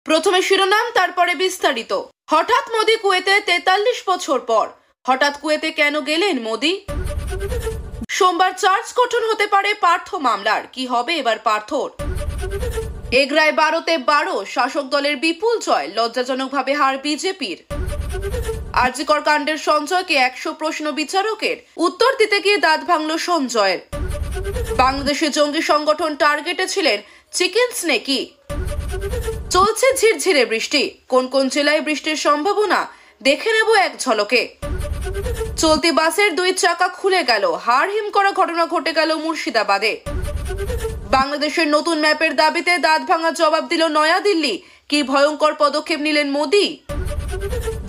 প্রথমে শিরোনাম, তারপরে বিস্তারিত। হঠাৎ মোদি কুয়েতে 43 বছর পর। হঠাৎ কুয়েতে কেন গেলেন মোদি? সোমবার চার্জ গঠন হতে পারে পার্থ মামলার। কি হবে এবার পার্থর? এগরায় 12তে 12, শাসক দলের বিপুল জয়, লজ্জাজনকভাবে হার বিজেপির। আরজিকর কাণ্ডের সঞ্জয়কে 100 প্রশ্ন বিচারকের, উত্তর দিতে গিয়ে দাঁত ভাঙল সঞ্জয়ের। বাংলাদেশে জঙ্গি সংগঠন টার্গেটে ছিলেন চিকেন স্নেকি। চলছে ঝিরঝিরে বৃষ্টি, কোন কোন জেলায় বৃষ্টির সম্ভাবনা দেখে নেব এক ঝলকে। চলতি বাসের 2 চাকা খুলে গেল, হাড় হিম করা ঘটনা ঘটে গেল মুর্শিদাবাদে। বাংলাদেশের নতুন ম্যাপের দাবিতে দাঁত ভাঙা জবাব দিল নয়াদিল্লি। কি ভয়ঙ্কর পদক্ষেপ নিলেন মোদি?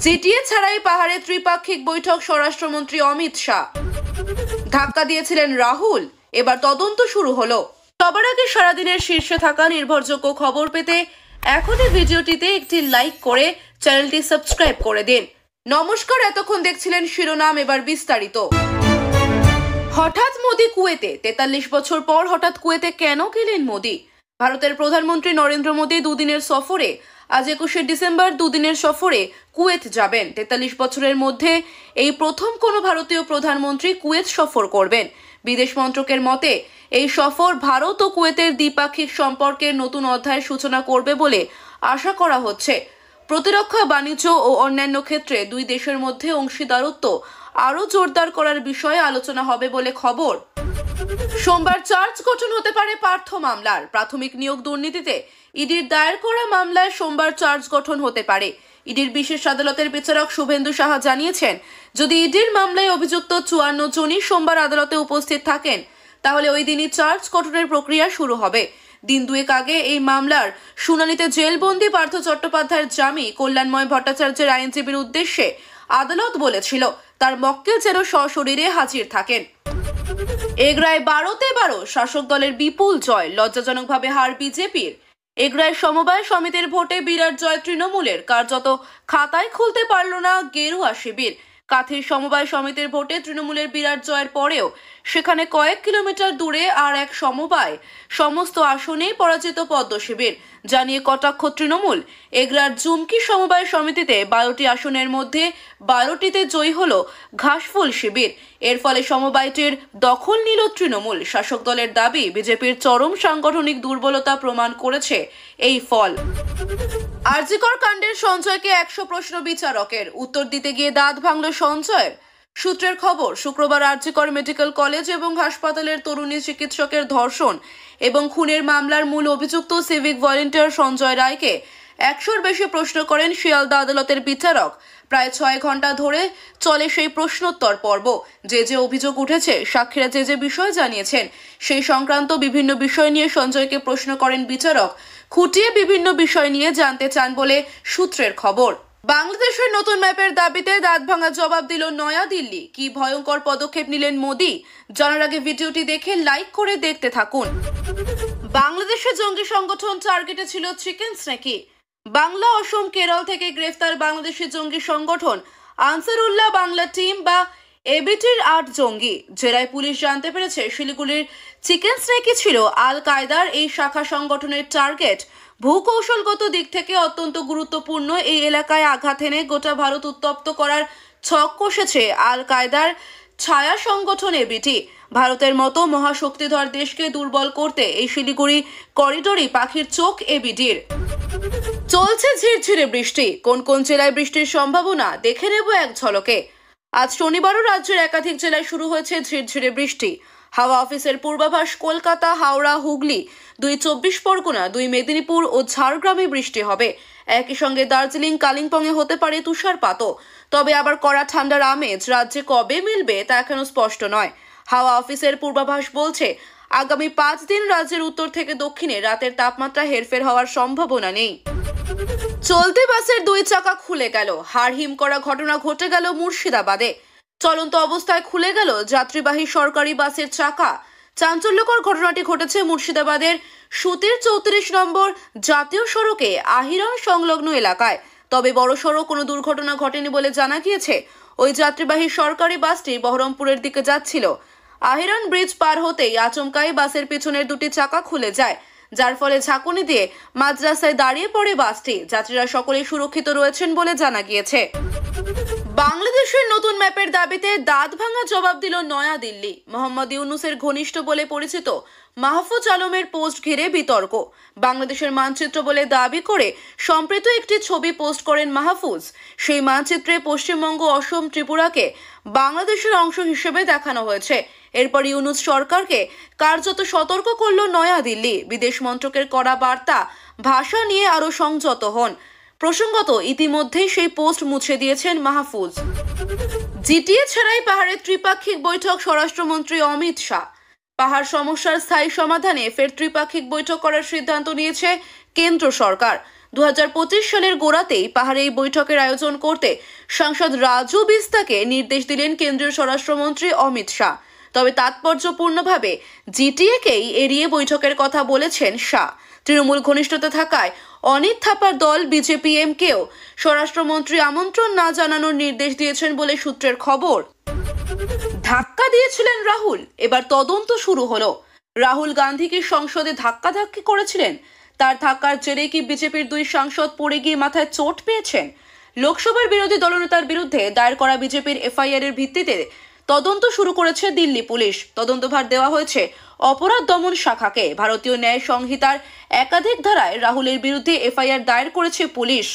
জিটিএ ছাড়াই পাহাড়ে ত্রিপাক্ষিক বৈঠক স্বরাষ্ট্রমন্ত্রী অমিত শাহ। ধাক্কা দিয়েছিলেন রাহুল, এবার তদন্ত শুরু হলো। সবার আগে সারাদিনের শীর্ষে থাকা নির্ভরযোগ্য খবর পেতে এখনই ভিডিওটিতে একটি লাইক করে চ্যানেলটি সাবস্ক্রাইব করে দিন। নমস্কার, এতক্ষণ দেখছিলেন শিরোনাম, এবার বিস্তারিত। হঠাৎ মোদি কুয়েতে, 43 বছর পর হঠাৎ কুয়েতে কেন গেলেন মোদি? ভারতের প্রধানমন্ত্রী নরেন্দ্র মোদি দুদিনের সফরে, আজ 21শে ডিসেম্বর দুদিনের সফরে কুয়েত যাবেন। 43 বছরের মধ্যে এই প্রথম কোনো ভারতীয় প্রধানমন্ত্রী কুয়েত সফর করবেন। বিদেশ মন্ত্রকের মতে এই সফর ভারত ও কুয়েতের দ্বিপাক্ষিক সম্পর্কের নতুন অধ্যায়ের সূচনা করবে বলে আশা করা হচ্ছে। প্রতিরক্ষা, বাণিজ্য ও অন্যান্য ক্ষেত্রে দুই দেশের মধ্যে অংশীদারত্ব আরও জোরদার করার বিষয়ে আলোচনা হবে বলে খবর। সোমবার চার্জ গঠন হতে পারে পার্থ মামলার। প্রাথমিক নিয়োগ দুর্নীতিতে ইডির দায়ের করা মামলায় সোমবার চার্জ গঠন হতে পারে। ইডির বিশেষ আদালতের বিচারক শুভেন্দু সাহা জানিয়েছেন, যদি ইডির মামলায় অভিযুক্ত 54 জনই সোমবার আদালতে উপস্থিত থাকেন, তাহলে ওই দিনই চার্জ গঠনের প্রক্রিয়া শুরু হবে। দিন দুয়েক আগে এই মামলার শুনানিতে জেলবন্দি পার্থ চট্টোপাধ্যায়ের জামি কল্যাণময় ভট্টাচার্যের আইনজীবীর উদ্দেশ্যে আদালত বলেছিল তার মক্কেল যেন সশরীরে হাজির থাকেন। এগরায় 12তে 12, শাসক দলের বিপুল জয়, লজ্জাজনকভাবে হার বিজেপির। এগরায় সমবায় সমিতির ভোটে বিরাট জয় তৃণমূলের। কার্যত খাতায় খুলতে পারল না গেরুয়া শিবির। কাথির সমবায় সমিতির ভোটে তৃণমূলের বিরাট জয়ের পরেও সেখানে কয়েক কিলোমিটার দূরে আর এক সমবায় সমস্ত আসনেই পরাজিত পদ্ম শিবির, জানিয়ে কটাক্ষ তৃণমূল। এগরার জুমকি সমবায় সমিতিতে 12টি আসনের মধ্যে 12টিতে জয়ী হল ঘাসফুল শিবির। এর ফলে সমবায়টির দখল নিল তৃণমূল। শাসক দলের দাবি, বিজেপির চরম সাংগঠনিক দুর্বলতা প্রমাণ করেছে এই ফল। আরজিকর কাণ্ডের সঞ্জয়কে 100 প্রশ্ন বিচারকের, উত্তর দিতে গিয়ে দাঁত ভাঙল সঞ্জয়ের। সূত্রের খবর, শুক্রবার আরজিকর মেডিকেল কলেজ এবং হাসপাতালের তরুণী চিকিৎসকের ধর্ষণ এবং খুনের মামলার মূল অভিযুক্ত সিভিক ভলেন্টিয়ার সঞ্জয় রায়কে 100-র বেশি প্রশ্ন করেন শিয়ালদা আদালতের বিচারক। প্রায় 6 ঘন্টা ধরে চলে সেই প্রশ্নোত্তর পর্ব। যে অভিযোগ উঠেছে, সাক্ষীরা যে বিষয় জানিয়েছেন, সেই সংক্রান্ত বিভিন্ন বিষয় নিয়ে সঞ্জয়কে প্রশ্ন করেন বিচারক। খুঁটিয়ে বিভিন্ন বিষয় নিয়ে জানতে চান বলে সূত্রের খবর। বাংলাদেশের নতুন ম্যাপের দাবিতে দাঁত ভাঙা জবাব দিল নয়াদিল্লি। কি ভয়ঙ্কর পদক্ষেপ নিলেন মোদি? জানার আগে ভিডিওটি দেখে লাইক করে দেখতে থাকুন। বাংলাদেশে জঙ্গি সংগঠন টার্গেটে ছিল চিকেন স্নেকি। বাংলা, অসম, কেরল থেকে গ্রেফতার বাংলাদেশি জঙ্গি সংগঠন আনসারুল্লাহ বাংলা টিম বা এবিটির 8 জঙ্গি। জেরায় পুলিশ জানতে পেরেছে শিলিগুড়ির চিকেন স্নেকি ছিল আল কায়দার এই শাখা সংগঠনের টার্গেট। ভূকৌশলগত দিক থেকে অত্যন্ত গুরুত্বপূর্ণ এই এলাকায় আঘাত এনে গোটা ভারত উত্তপ্ত করার ছক কষেছে আল কায়দার ছায়া সংগঠন এবিটি। ভারতের মতো মহাশক্তিধর দেশকে দুর্বল করতে এই শিলিগুড়ি করিডোরই পাখির চোখ এবিটির। চলছে ঝিরঝিরে বৃষ্টি, কোন কোন জেলায় বৃষ্টির সম্ভাবনা দেখে নেব এক ঝলকে। আজ শনিবারও রাজ্যের একাধিক জেলায় শুরু হয়েছে ঝিরঝিরে বৃষ্টি। হাওয়া অফিসের পূর্বাভাস, কলকাতা, হাওড়া, হুগলি, 2 চব্বিশ পরগনা, 2 মেদিনীপুর ও ঝাড়গ্রামে বৃষ্টি হবে। একই সঙ্গে দার্জিলিং, কালিম্পংয়ে হতে পারে তুষারপাতও। তবে আবার কড়া ঠান্ডার আমেজ রাজ্যে কবে মিলবে তা এখনো স্পষ্ট নয়। হাওয়া অফিসের পূর্বাভাস বলছে, আগামী 5 দিন রাজ্যের উত্তর থেকে দক্ষিণে রাতের তাপমাত্রা হেরফের হওয়ার সম্ভাবনা নেই। চলতি বাসের 2 চাকা খুলে গেল, হাড় হিম করা ঘটনা ঘটে গেল মুর্শিদাবাদে। চলন্ত অবস্থায় খুলে গেল যাত্রীবাহী সরকারি বাসের চাকা। চাঞ্চল্যকর ঘটনাটি ঘটেছে মুর্শিদাবাদের সুতির 34 নম্বর জাতীয় সড়কে আহিরন সংলগ্ন এলাকায়। তবে বড়সড় কোনো দুর্ঘটনা ঘটেনি বলে জানা গিয়েছে। ওই যাত্রীবাহী সরকারি বাসটি বহরমপুরের দিকে যাচ্ছিল। আহিরন ব্রিজ পার হতেই আচমকাই বাসের পিছনের 2টি চাকা খুলে যায়, যার ফলে ঝাঁকুনি দিয়ে মাঝরাস্তায় দাঁড়িয়ে পড়ে বাসটি। যাত্রীরা সকলেই সুরক্ষিত রয়েছেন বলে জানা গিয়েছে। বাংলাদেশের নতুন ম্যাপের দাবিতে দাঁত ভাঙা জবাব দিল নয়াদিল্লি। মোহাম্মদ ইউনূসের ঘনিষ্ঠ বলে পরিচিত মাহফুজ আলমের পোস্ট ঘিরে বিতর্ক। বাংলাদেশের মানচিত্র বলে দাবি করে সম্প্রতি একটি ছবি পোস্ট করেন মাহফুজ। সেই মানচিত্রে পশ্চিমবঙ্গ, অসম, ত্রিপুরাকে বাংলাদেশের অংশ হিসেবে দেখানো হয়েছে। এরপর ইউনূস সরকারকে কার্যত সতর্ক করল নয়াদিল্লি। বিদেশ মন্ত্রকের করা বার্তা ভাষা নিয়ে আরও সংযত হন। প্রসঙ্গত, ইতিমধ্যেই সেই পোস্ট মুছে দিয়েছেন মাহফুজ। জিটিএ ছাড়াই পাহাড়ের ত্রিপাক্ষিক বৈঠক স্বরাষ্ট্রমন্ত্রী অমিত শাহ। পাহাড় সমস্যার স্থায়ী সমাধানে ফের ত্রিপাক্ষিক বৈঠক করার সিদ্ধান্ত নিয়েছে কেন্দ্র সরকার। 2025 সালের গোড়াতেই পাহাড়ে এই বৈঠকের আয়োজন করতে সাংসদ রাজু বিস্তাকে নির্দেশ দিলেন কেন্দ্রীয় স্বরাষ্ট্রমন্ত্রী অমিত শাহ। তবে তাৎপর্যপূর্ণভাবে জিটিএকেই এড়িয়ে বৈঠকের কথা বলেছেন শাহ। তৃণমূল ঘনিষ্ঠতা থাকায় অনিত থাপার দল বিজেপি-এমকেও স্বরাষ্ট্রমন্ত্রী আমন্ত্রণ না জানানোর নির্দেশ দিয়েছেন বলে সূত্রের খবর। ধাক্কা দিয়েছিলেন রাহুল, এবার তদন্ত শুরু হলো। রাহুল গান্ধী কি সংসদে ধাক্কাধাক্কি করেছিলেন? তার ধাক্কার জেরে কি বিজেপির 2 সাংসদ পড়ে গিয়ে মাথায় চোট পেয়েছেন? লোকসভার বিরোধী দলনেতার বিরুদ্ধে দায়ের করা বিজেপির এফআইআর এর ভিত্তিতে তদন্ত শুরু করেছে দিল্লি পুলিশ। তদন্তভার দেওয়া হয়েছে অপরাধ দমন শাখাকে। ভারতীয় ন্যায় সংহিতার একাধিক ধারায় রাহুলের বিরুদ্ধে এফআইআর দায়ের করেছে পুলিশ।